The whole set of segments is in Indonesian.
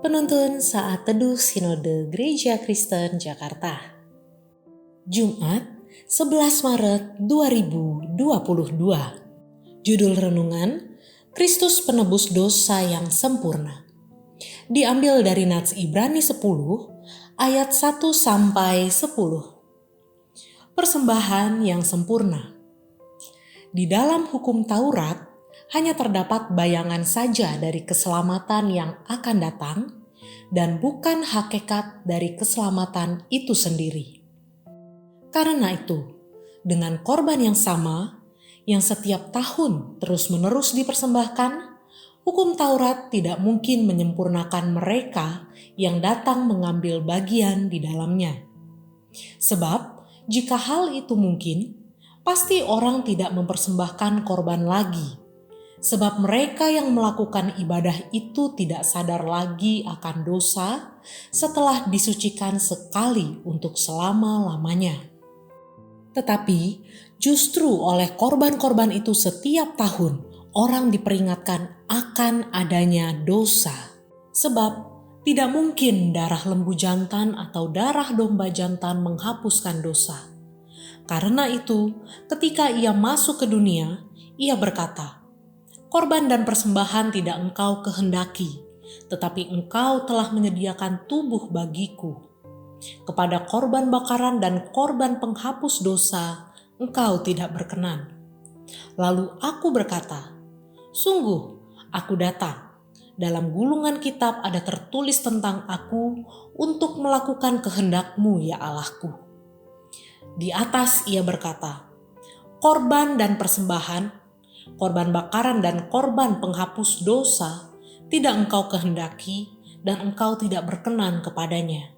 Penuntun Saat Teduh Sinode Gereja Kristen Jakarta. Jumat, 11 Maret 2022. Judul renungan, Kristus Penebus Dosa yang Sempurna. Diambil dari Nats Ibrani 10 ayat 1-10. Persembahan yang sempurna. Di dalam hukum Taurat, hanya terdapat bayangan saja dari keselamatan yang akan datang dan bukan hakikat dari keselamatan itu sendiri. Karena itu, dengan korban yang sama, yang setiap tahun terus-menerus dipersembahkan, hukum Taurat tidak mungkin menyempurnakan mereka yang datang mengambil bagian di dalamnya. Sebab, jika hal itu mungkin, pasti orang tidak mempersembahkan korban lagi. Sebab mereka yang melakukan ibadah itu tidak sadar lagi akan dosa setelah disucikan sekali untuk selama-lamanya. Tetapi justru oleh korban-korban itu setiap tahun orang diperingatkan akan adanya dosa. Sebab tidak mungkin darah lembu jantan atau darah domba jantan menghapuskan dosa. Karena itu, ketika ia masuk ke dunia, ia berkata, "Korban dan persembahan tidak engkau kehendaki, tetapi engkau telah menyediakan tubuh bagiku. Kepada korban bakaran dan korban penghapus dosa, engkau tidak berkenan." Lalu aku berkata, "Sungguh, aku datang. Dalam gulungan kitab ada tertulis tentang aku untuk melakukan kehendak-Mu, ya Allah-Ku." Di atas ia berkata, "Korban dan persembahan, korban bakaran dan korban penghapus dosa tidak engkau kehendaki dan engkau tidak berkenan kepadanya,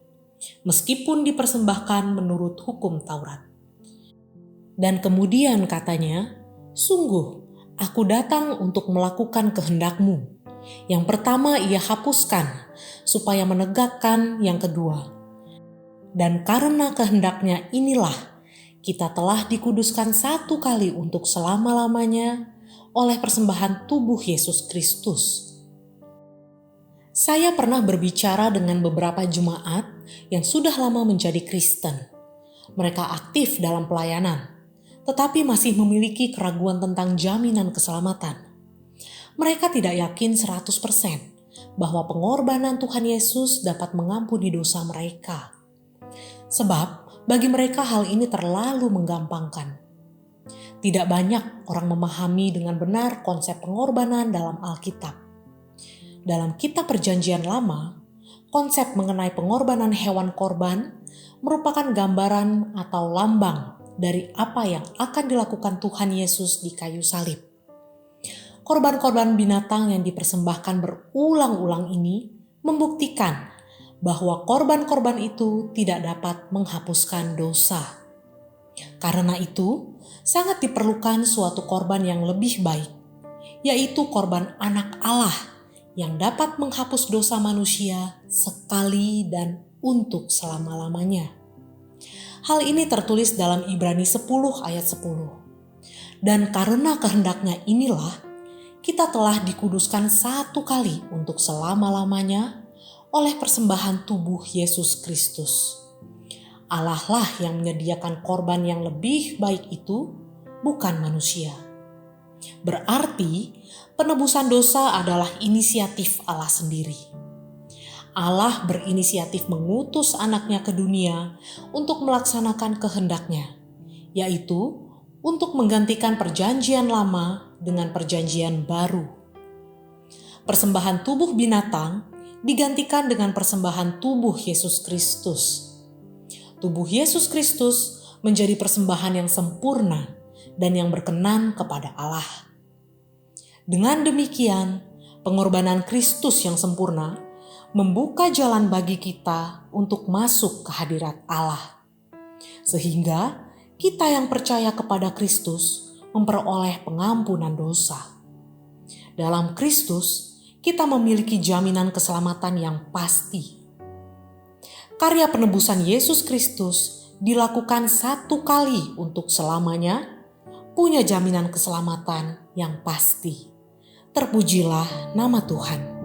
meskipun dipersembahkan menurut hukum Taurat." Dan kemudian katanya, "Sungguh, aku datang untuk melakukan kehendak-Mu." Yang pertama ia hapuskan, supaya menegakkan yang kedua. Dan karena kehendaknya inilah, kita telah dikuduskan satu kali untuk selama-lamanya oleh persembahan tubuh Yesus Kristus. Saya pernah berbicara dengan beberapa jemaat yang sudah lama menjadi Kristen. Mereka aktif dalam pelayanan, tetapi masih memiliki keraguan tentang jaminan keselamatan. Mereka tidak yakin 100% bahwa pengorbanan Tuhan Yesus dapat mengampuni dosa mereka. Sebab bagi mereka hal ini terlalu menggampangkan. Tidak banyak orang memahami dengan benar konsep pengorbanan dalam Alkitab. Dalam kitab Perjanjian Lama, konsep mengenai pengorbanan hewan korban merupakan gambaran atau lambang dari apa yang akan dilakukan Tuhan Yesus di kayu salib. Korban-korban binatang yang dipersembahkan berulang-ulang ini membuktikan bahwa korban-korban itu tidak dapat menghapuskan dosa. Karena itu, sangat diperlukan suatu korban yang lebih baik, yaitu korban anak Allah yang dapat menghapus dosa manusia sekali dan untuk selama-lamanya. Hal ini tertulis dalam Ibrani 10 ayat 10. Dan karena kehendaknya inilah, kita telah dikuduskan satu kali untuk selama-lamanya oleh persembahan tubuh Yesus Kristus. Allah lah yang menyediakan korban yang lebih baik itu, bukan manusia. Berarti penebusan dosa adalah inisiatif Allah sendiri. Allah berinisiatif mengutus anaknya ke dunia untuk melaksanakan kehendaknya, yaitu untuk menggantikan perjanjian lama dengan perjanjian baru. Persembahan tubuh binatang digantikan dengan persembahan tubuh Yesus Kristus. Tubuh Yesus Kristus menjadi persembahan yang sempurna dan yang berkenan kepada Allah. Dengan demikian, pengorbanan Kristus yang sempurna membuka jalan bagi kita untuk masuk ke hadirat Allah. Sehingga kita yang percaya kepada Kristus memperoleh pengampunan dosa. Dalam Kristus, kita memiliki jaminan keselamatan yang pasti. Karya penebusan Yesus Kristus dilakukan satu kali untuk selamanya, punya jaminan keselamatan yang pasti. Terpujilah nama Tuhan.